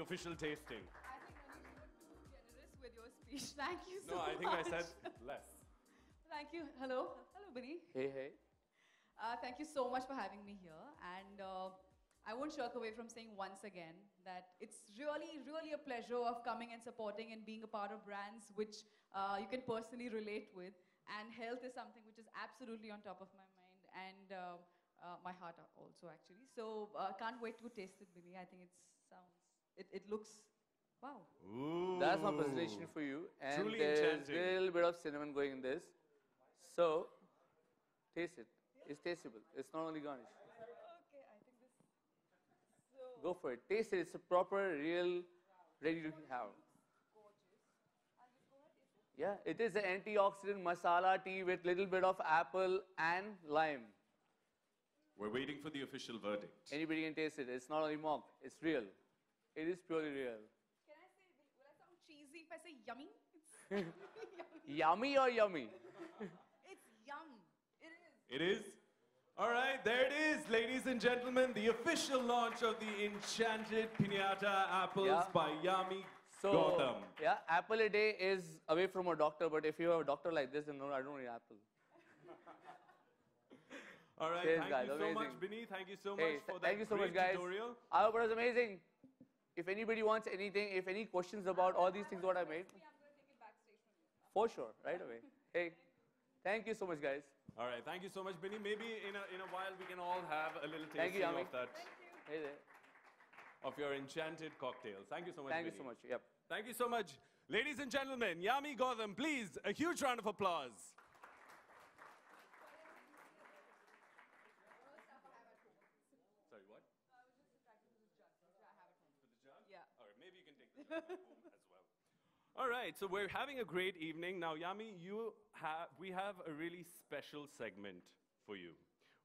official tasting. I think Manish, you were too generous with your speech. Thank you so No, much. I think I said less. Thank you. Hello. Hello, Binny. Hey, hey. Thank you so much for having me here. And I won't shirk away from saying once again that it's really, really a pleasure of coming and supporting and being a part of brands which you can personally relate with. And health is something which is absolutely on top of my mind and my heart also, actually. So can't wait to taste it, Binny. I think it looks, wow. Ooh. That's my presentation for you. And Truly there's enchanting. a little bit of cinnamon going in this. So, taste it. It's tasteable. It's not only garnish. Okay, I think this. So Go for it. Taste it. It's a proper, real, ready to have. gorgeous. I'll just go ahead, taste it. Yeah, it is an antioxidant masala tea with little bit of apple and lime. We're waiting for the official verdict. Anybody can taste it. It's not only mock. It's real. It is purely real. Can I say, will I sound cheesy if I say yummy? It's yummy. Yummy or yummy? It's yum. It is. It is? All right, there it is, ladies and gentlemen. The official launch of the Enchanted Pinata apples Yeah. by Yami So, Gautam. yeah, apple a day is away from a doctor, but if you have a doctor like this, then no, I don't need apple. All right, Cheers, thank guys, you so amazing. much, Binny. Thank you so Hey, much for that thank you so great much, guys. tutorial. I hope it was amazing. If anybody wants anything, if any questions about all these things what I made, I'm going to take it backstage from you. for sure, right away. Hey, thank you so much, guys. All right, thank you so much, Binny. Maybe in a while we can all have a little Thank you, tasting Yami. of that, Hey there. of your enchanted cocktails. Thank you so much, Thank you Binny. so much. Yep. Thank you so much. Ladies and gentlemen, Yami Gautam, please, a huge round of applause. Sorry, what? I was just attracted to this jug. That's why I have it home. For the jug? Yeah. All right, maybe you can take the jug back home as well. All right, so we're having a great evening. Now, Yami, we have a really special segment for you.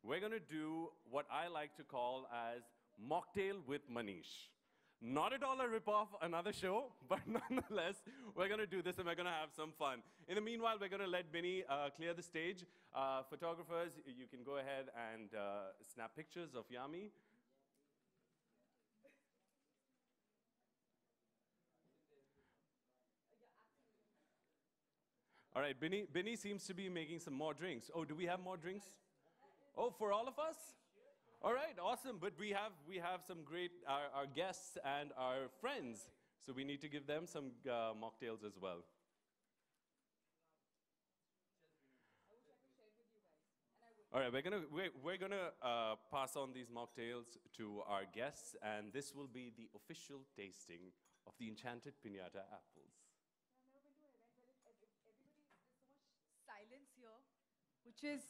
We're going to do what I like to call as Mocktail with Manish. Not at all a rip-off another show, but nonetheless, we're going to do this and we're going to have some fun. In the meanwhile, we're going to let Binny clear the stage. Photographers, you can go ahead and snap pictures of Yami. All right, Binny seems to be making some more drinks. Oh, do we have more drinks? Oh, for all of us? All right, awesome. But we have some great, our guests and our friends. So we need to give them some mocktails as well. All right, we're gonna pass on these mocktails to our guests, and this will be the official tasting of the Enchanted Pinata apples. I've never been to an event where everybody, there's so much silence here, which is,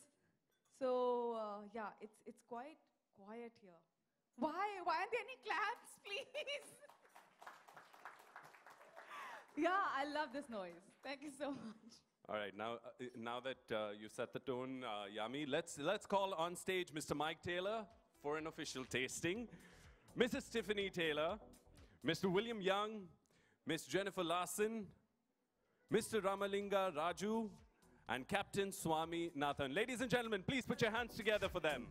so, yeah, it's quite quiet here. Why? Why aren't there any claps, please? Yeah, I love this noise. Thank you so much. All right, now that you set the tone, Yami, let's call on stage Mr. Mike Taylor for an official tasting, Mrs. Tiffany Taylor, Mr. William Young, Miss Jennifer Larson, Mr. Ramalinga Raju, and Captain Swami Nathan. Ladies and gentlemen, please put your hands together for them.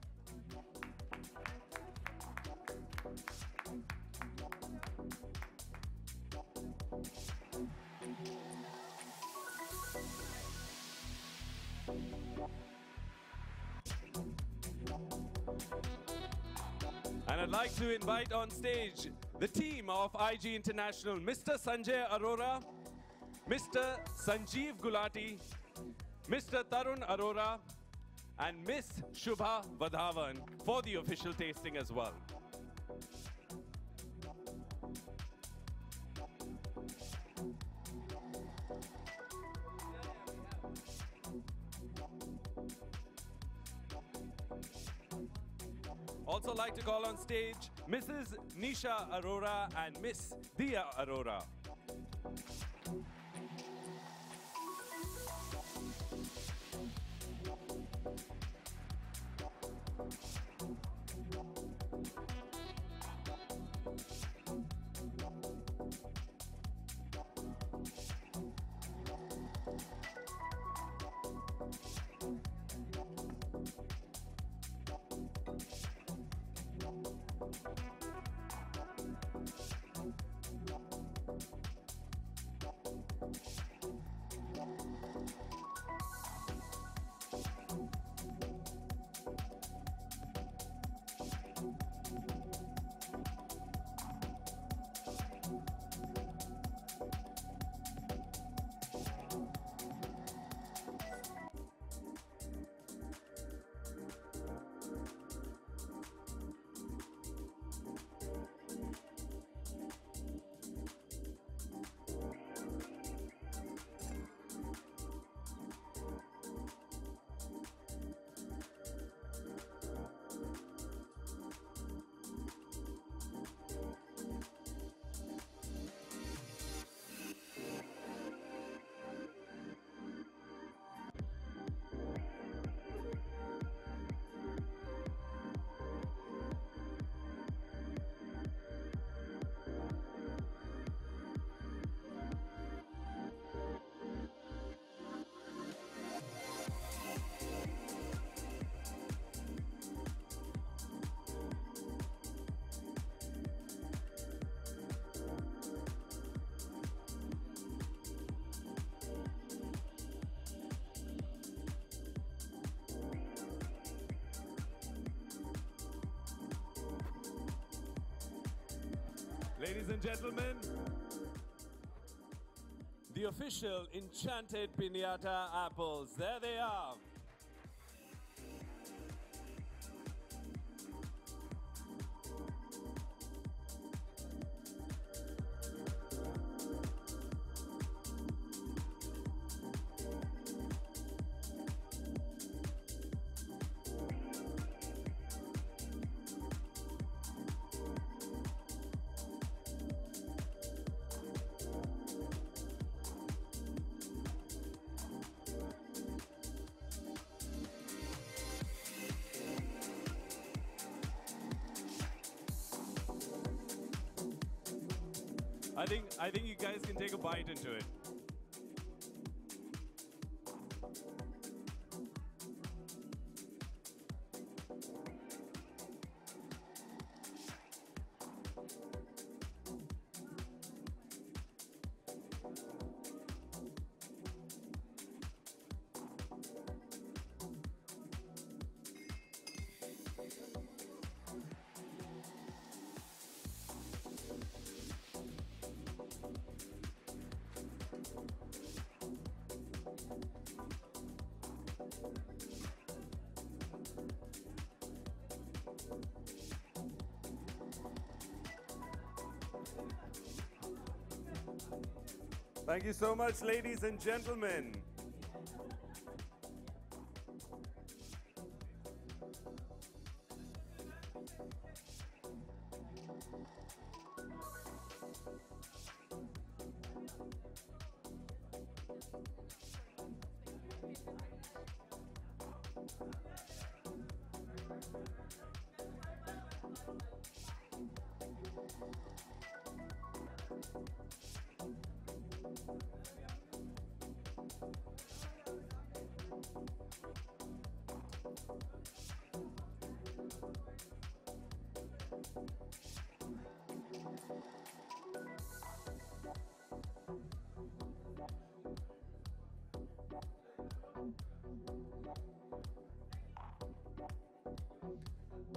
And I'd like to invite on stage the team of IG International, Mr. Sanjay Arora, Mr. Sanjeev Gulati, Mr. Tarun Arora, and Miss Shubha Vadhavan for the official tasting as well. Also like to call on stage Mrs. Nisha Arora and Miss Dia Arora. Ladies and gentlemen, the official enchanted Pinata apples. There they are. I think you guys can take a bite into it. Thank you so much, ladies and gentlemen.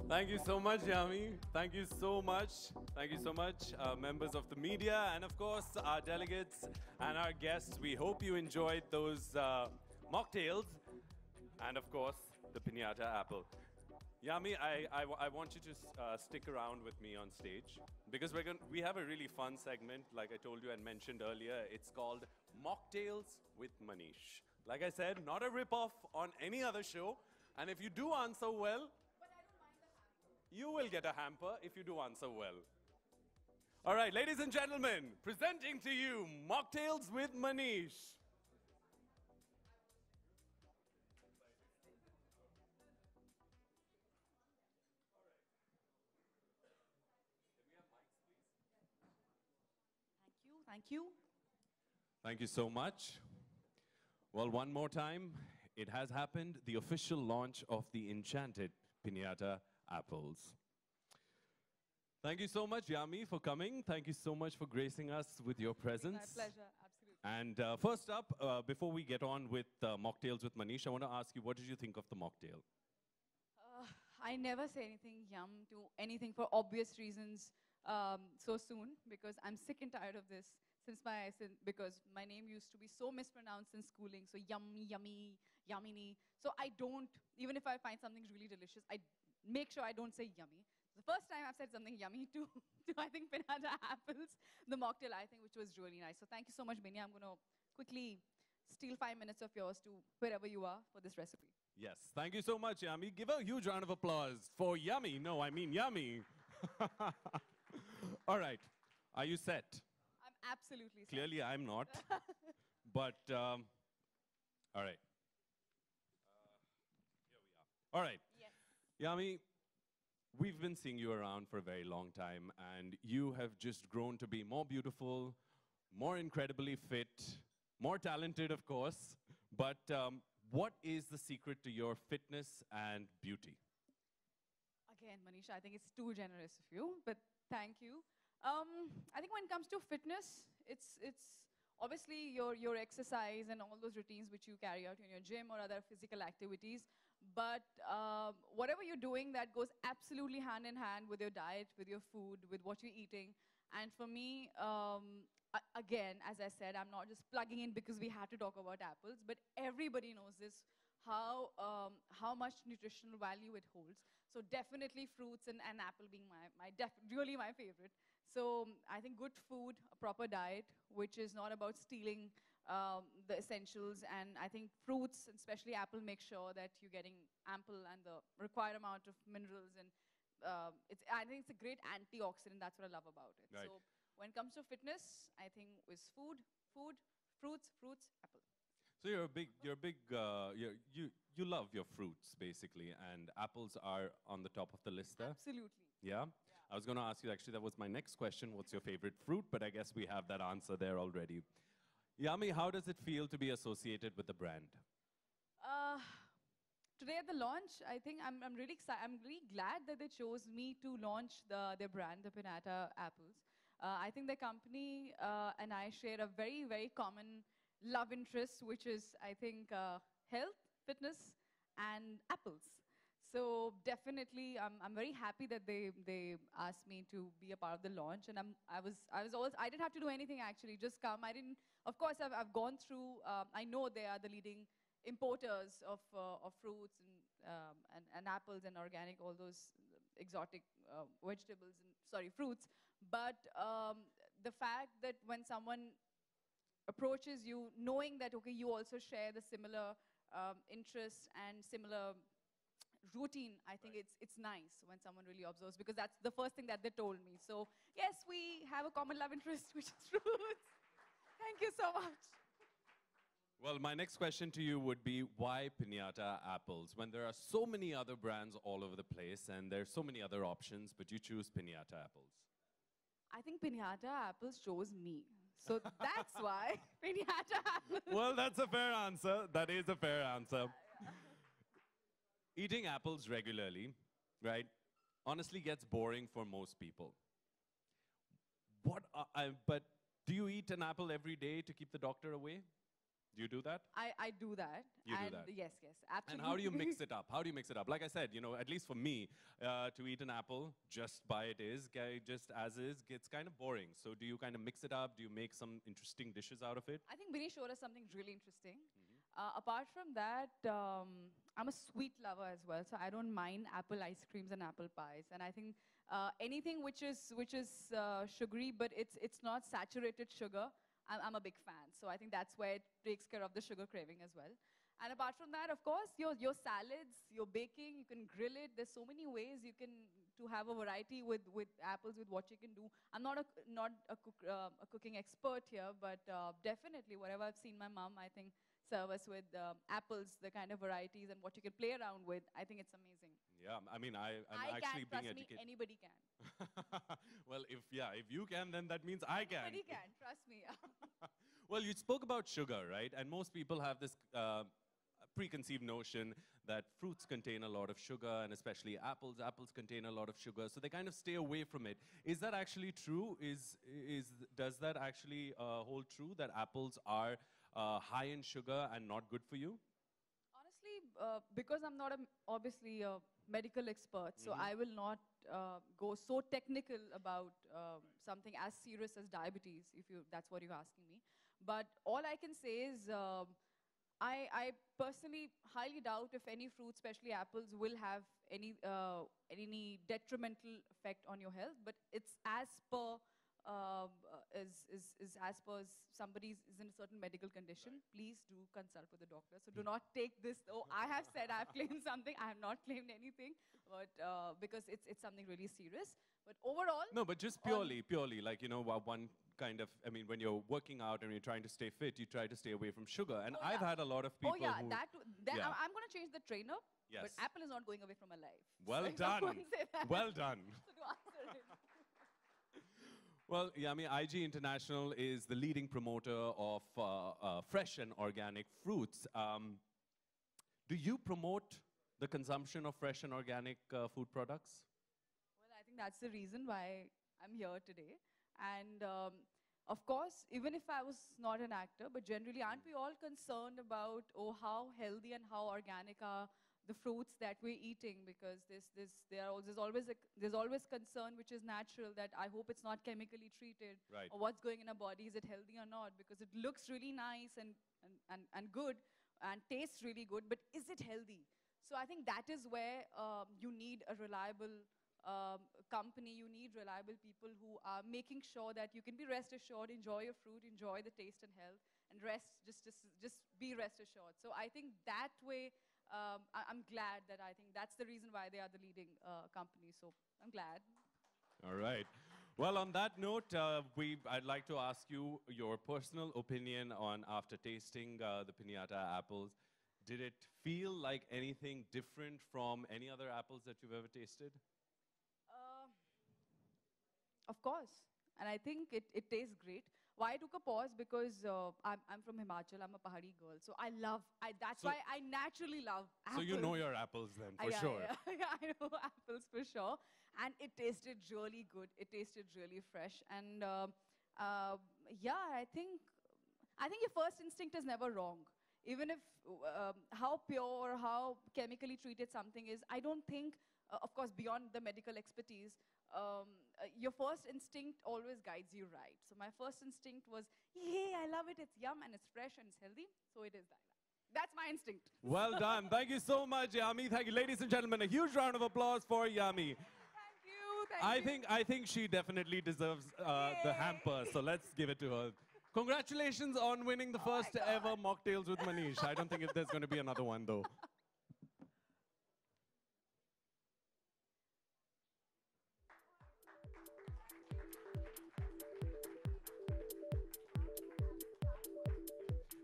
Thank you so much, Yami. Thank you so much. Thank you so much, members of the media, and of course, our delegates and our guests. We hope you enjoyed those mocktails, and of course, the Pinata apple. Yami, I want you to stick around with me on stage, because we have a really fun segment, like I told you and mentioned earlier. It's called Mocktails with Manish. Like I said, not a rip-off on any other show, and if you do answer well, you will get a hamper if you do answer well. All right, ladies and gentlemen, presenting to you Mocktails with Manish. Thank you. Thank you so much. Well, one more time, it has happened, the official launch of the enchanted Pinata apples. Thank you so much, Yami, for coming. Thank you so much for gracing us with your presence. My pleasure, absolutely. And first up, before we get on with Mocktails with Manish, I want to ask you, what did you think of the mocktail? I never say anything yum to anything for obvious reasons so soon, because I'm sick and tired of this because my name used to be so mispronounced in schooling. So yummy, yummy, yummini. So I don't, even if I find something really delicious, I make sure I don't say yummy. The first time I've said something yummy to I think Pinata apples, the mocktail, I think, which was really nice. So thank you so much, Bini. I'm going to quickly steal 5 minutes of yours to wherever you are for this recipe. Yes, thank you so much, Yami. Give a huge round of applause for Yami. No, I mean Yami. All right, are you set? I'm absolutely set. Clearly, I'm not. But, all right. Here we are. All right. Yes. Yami, we've been seeing you around for a very long time, and you have just grown to be more beautiful, more incredibly fit, more talented, of course. But what is the secret to your fitness and beauty? Again, Manisha, I think it's too generous of you, but thank you. I think when it comes to fitness, it's obviously your exercise and all those routines which you carry out in your gym or other physical activities. But whatever you're doing, that goes absolutely hand in hand with your diet, with your food, with what you're eating. And for me, again, as I said, I'm not just plugging in because we had to talk about apples, but everybody knows this, how much nutritional value it holds. So definitely fruits and apple being really my favorite. So I think good food, a proper diet, which is not about stealing the essentials. And I think fruits, especially apple, make sure that you're getting ample and the required amount of minerals. And I think it's a great antioxidant. That's what I love about it. Right. So when it comes to fitness, I think is food, fruits, apple. So you're a big, you love your fruits basically, and apples are on the top of the list there. Absolutely. Yeah? I was going to ask you, actually, that was my next question. What's your favorite fruit? But I guess we have that answer there already. Yami, how does it feel to be associated with the brand? Today at the launch, I think I'm really excited. I'm really glad that they chose me to launch their brand, the Pinata apples. I think the company and I share a very, very common love interest, which is, I think, health, fitness, and apples. So definitely, I'm very happy that they asked me to be a part of the launch, and I didn't have to do anything actually, just come. I didn't. Of course, I've gone through. I know they are the leading importers of fruits and apples and organic, all those exotic vegetables and fruits. But the fact that when someone approaches you, knowing that okay, you also share the similar interests and similar routine, I think it's nice when someone really observes, because that's the first thing that they told me. So yes, we have a common love interest, which is fruits. Thank you so much. Well, my next question to you would be, why Pinata apples? When there are so many other brands all over the place and there's so many other options, but you choose Pinata apples. I think Pinata apples chose me. So that's why Pinata apples. Well, that's a fair answer. That is a fair answer. Eating apples regularly, right, honestly gets boring for most people. But do you eat an apple every day to keep the doctor away? Do you do that? I do that. You do and that. Yes, absolutely. And how do you mix it up? How do you mix it up? Like I said, at least for me, to eat an apple just by it is, just as is, gets kind of boring. So do you kind of mix it up? Do you make some interesting dishes out of it? I think Vinny showed us something really interesting. Apart from that, I'm a sweet lover as well, so I don't mind apple ice creams and apple pies. And I think anything which is sugary, but it's not saturated sugar, I'm a big fan. So I think that's where it takes care of the sugar craving as well. And apart from that, of course, your salads, your baking, you can grill it. There's so many ways you can to have a variety with apples, with what you can do. I'm not a cooking expert here, but definitely whatever I've seen my mom, I think, serve us with apples, the kind of varieties and what you can play around with. I think it's amazing. Yeah, I mean, I'm I actually can, being trust me, educated. anybody can. Well, if you can, then that means I can. Anybody can, trust me. Well, you spoke about sugar, right? And most people have this preconceived notion that fruits contain a lot of sugar, and especially apples contain a lot of sugar, so they kind of stay away from it. Is that actually true? Does that actually hold true, that apples are high in sugar and not good for you? Honestly, because I'm not obviously a medical expert, so I will not go so technical about something as serious as diabetes, if that's what you're asking me. But all I can say is I personally highly doubt if any fruit, especially apples, will have any detrimental effect on your health. But it's as per as per somebody is in a certain medical condition. Please do consult with the doctor. So do not take this. Oh, I have said I've claimed something. I have not claimed anything, but because it's something really serious. But overall, no, but just purely, like one kind of, I mean, when you're working out and you're trying to stay fit, you try to stay away from sugar. And I've had a lot of people. Oh yeah, who, then yeah. I'm going to change the trainer. Yes. But apple is not going away from my life. Well so done. Well done. So to answer it. Well, Yami, IG International is the leading promoter of fresh and organic fruits. Do you promote the consumption of fresh and organic food products? Well, I think that's the reason why I'm here today. And of course, even if I was not an actor, but generally, aren't we all concerned about how healthy and how organic are the fruits that we're eating, because there's always concern which is natural, that I hope it's not chemically treated, Right. or what's going in our body, is it healthy or not? Because it looks really nice and good and tastes really good, but is it healthy? So I think that is where you need a reliable company, you need reliable people who are making sure that you can be rest assured, enjoy your fruit, enjoy the taste and health, and just be rest assured. So I think that way, I'm glad that I think that's the reason why they are the leading company. So I'm glad. All right. Well, on that note, I'd like to ask you your personal opinion on after tasting the Pinata apples. Did it feel like anything different from any other apples that you've ever tasted? Uh, Of course. And I think it tastes great. Why I took a pause? Because I'm from Himachal. I'm a Pahari girl. So that's So- why I naturally love So apples. you know your apples then, for yeah, sure. Yeah, yeah, I know apples for sure. And it tasted really good. It tasted really fresh. And yeah, I think your first instinct is never wrong. Even if how pure or how chemically treated something is, I don't think, of course, beyond the medical expertise, your first instinct always guides you right. So my first instinct was, hey, I love it, it's yum, and it's fresh, and it's healthy, so it is like that. That's my instinct. Well done. Thank you so much, Yami. Thank you, ladies and gentlemen. A huge round of applause for Yami. Thank you. I think she definitely deserves the hamper, so let's give it to her. Congratulations on winning the first ever Mocktails with Manish. I don't think there's going to be another one, though.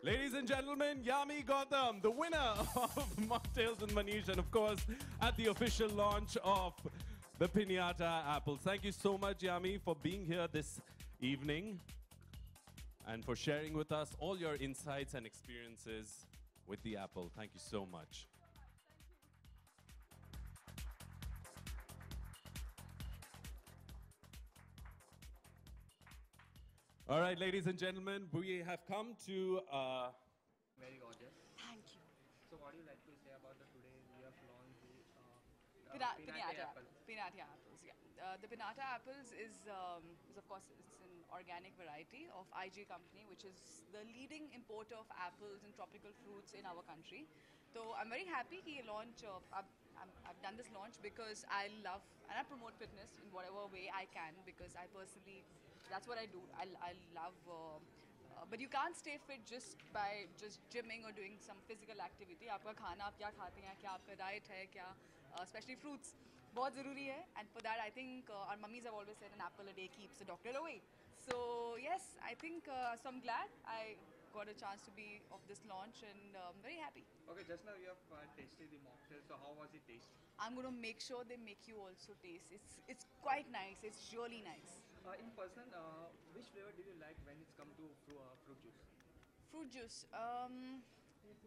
Ladies and gentlemen, Yami Gautam, the winner of Mocktails with Manish, and of course, at the official launch of the Pinata apples. Thank you so much, Yami, for being here this evening and for sharing with us all your insights and experiences with the apple. Thank you so much. All right, ladies and gentlemen, we have come to Very gorgeous. Thank you. So what do you like to say about the today we have launched the Pinata apple? Pinata apples, yeah. The Pinata apples is of course, it's an organic variety of IG company, which is the leading importer of apples and tropical fruits in our country. So I'm very happy he launch. I've done this launch because I love and I promote fitness in whatever way I can, because I personally, that's what I do. I love. But you can't stay fit just by just gymming or doing some physical activity. आपका खाना आप क्या खाते हैं, क्या आपका diet है, क्या especially fruits बहुत ज़रूरी है. And for that, I think our mummies have always said an apple a day keeps the doctor away. So yes, I think so. I'm glad I got a chance to be of this launch, and I'm very happy. Okay, just now you have tasted the mocktail. So how was it taste? I'm going to make sure they make you also taste. It's quite nice. It's really nice. In person, which flavor did you like when it's come to fruit juice? Fruit juice.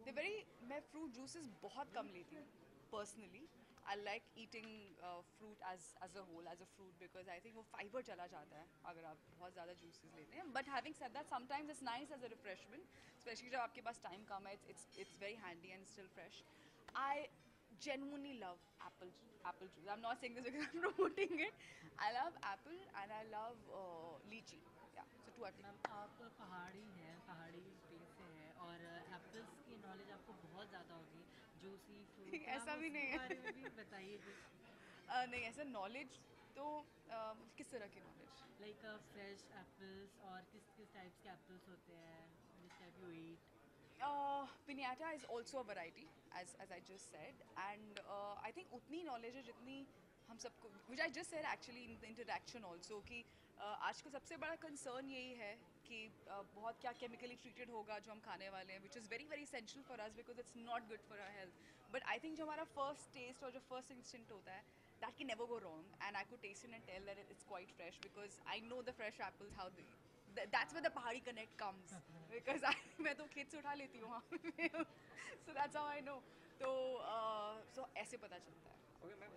They're very. मैं fruit juices बहुत कम लेती हूँ. Personally, I like eating fruit as a whole, as a fruit, because I think वो fiber चला जाता है अगर आप बहुत ज़्यादा juices लेते हैं. But having said that, sometimes it's nice as a refreshment, especially जब आपके पास time कम है. It's very handy and still fresh. I genuinely love apple juice. I'm not saying this because I'm promoting it. I love apple and I love lychee. Yeah, so two apple. Ma'am आप पहाड़ी हैं, पहाड़ी state से हैं और apples की knowledge आपको बहुत ज़्यादा होगी, जूसी फ्रूट ऐसा भी नहीं है। बारे में भी बताइए कुछ नहीं, ऐसा नॉलेज तो किस तरह की नॉलेज? लाइक फ्रेश एप्पल्स और किस किस टाइप्स के एप्पल्स होते हैं जिस type you eat Pinata is also a variety, as I just said, and I think उतनी knowledge है जितनी हम सबको, which I just said actually in the interaction also, कि आजकल सबसे बड़ा concern यही है कि बहुत क्या chemically treated होगा जो हम खाने वाले हैं, which is very very essential for us because it's not good for our health. But I think जो हमारा first taste और जो first instinct होता है, that can never go wrong, and I could taste it and tell that it's quite fresh because I know the fresh apples how they. That's where the Pahari connect comes because मैं तो खेत से उठा लेती हूँ वहाँ पे, so that's how I know. So ऐसे पता चलता है. Okay, ma'am.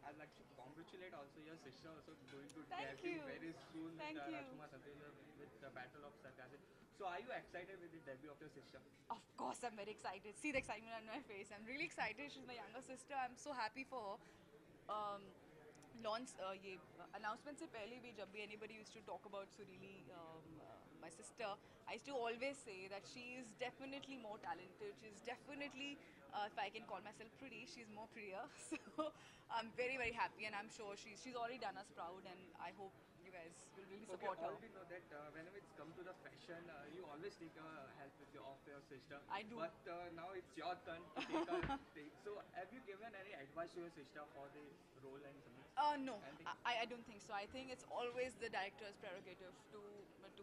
I'd like to congratulate also your sister also going to Thank debut you. very soon Thank with you. Rajkumar Santeshwar with the Battle of Sarkazin. So are you excited with the debut of your sister? Of course, I'm very excited. See the excitement on my face. I'm really excited. She's my younger sister. I'm so happy for her. Um, launch ये announcement से पहले भी जब भी anybody used to talk about Surili, my sister, I used to always say that she is definitely more talented. She's definitely, if I can call myself pretty, she's more prettier. So I'm very very happy, and I'm sure she's already done us proud, and I hope you guys will really Okay, support her. all we know that whenever it's come to the fashion, you always take help with of your sister. I do. But now it's your turn to take a take. So have you given any advice to your sister for the role and something? No, Anything? I don't think so. I think it's always the director's prerogative to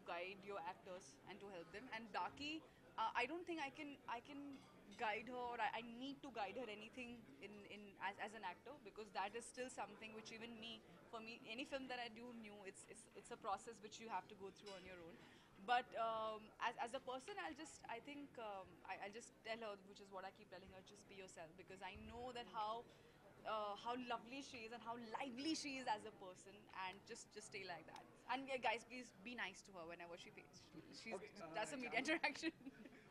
guide your actors and to help them. And Daki, I don't think I can guide her, or I need to guide her anything in as an actor, because that is still something which even me, for me, any film that I do new, it's a process which you have to go through on your own. But as a person, I think I'll just tell her, which is what I keep telling her, just be yourself, because I know that how lovely she is and how lively she is as a person, and just stay like that. And yeah, guys, please be nice to her whenever she Okay, does a media Yami. interaction.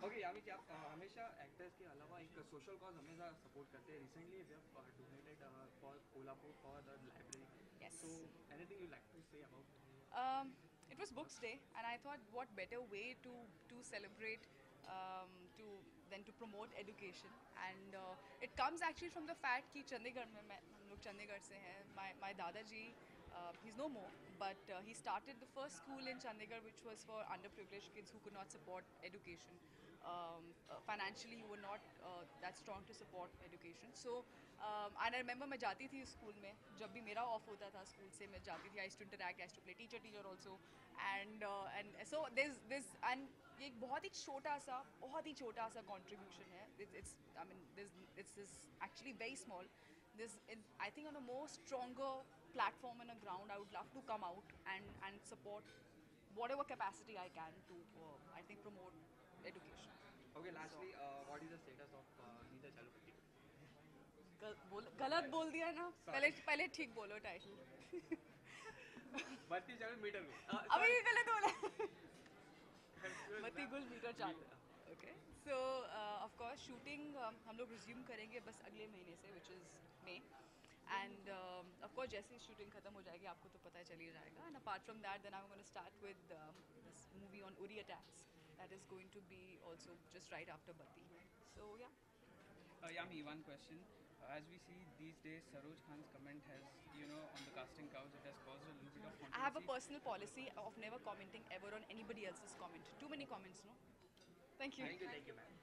Okay Yami ji आप हमेशा actors के अलावा एक social cause हमेशा support करते हैं recently we have donated for Kolhapur for the library Yes. So anything you like to say about It was Books Day, and I thought, what better way to celebrate, to than to promote education. And it comes actually from the fact कि चंडीगढ़ में हम लोग चंडीगढ़ से हैं. My दादाजी, he's no more, but he started the first school in Chandigarh, which was for underprivileged kids who could not support education. Financially, who were not that strong to support education. So, and I remember मैं जाती थी school में, जब भी मेरा of होता था school से मैं जाती थी. I used to interact, I used to play teacher also, and so there's and ये एक बहुत ही छोटा सा contribution है. I mean it's this actually very small. I think on a more stronger platform and a ground, I would love to come out and support whatever capacity I can to I think promote education. Okay lastly what is the status of नींद चालू करती गलत बोल दिया ना. पहले ठीक बोलो टाइटल. बत्ती चालू मीटर में अभी भी गलत बोला. बत्ती गुल मीटर चालू. Okay so of course shooting हम लोग रिज्यूम करेंगे बस अगले महीने से, which is may. End of course जैसे ही शूटिंग खत्म हो जाएगी आपको तो पता चल ही जाएगा. And apart from that then I am going to start with this movie on Uri attacks that is going to be also just right after Batti. So yeah. Yami, one question. As we see these days, Saroj Khan's comment has, on the casting couch, it has caused a little bit of controversy. I have a personal policy of never commenting ever on anybody else's comment. Too many comments, no? Thank you. Thank you ma'am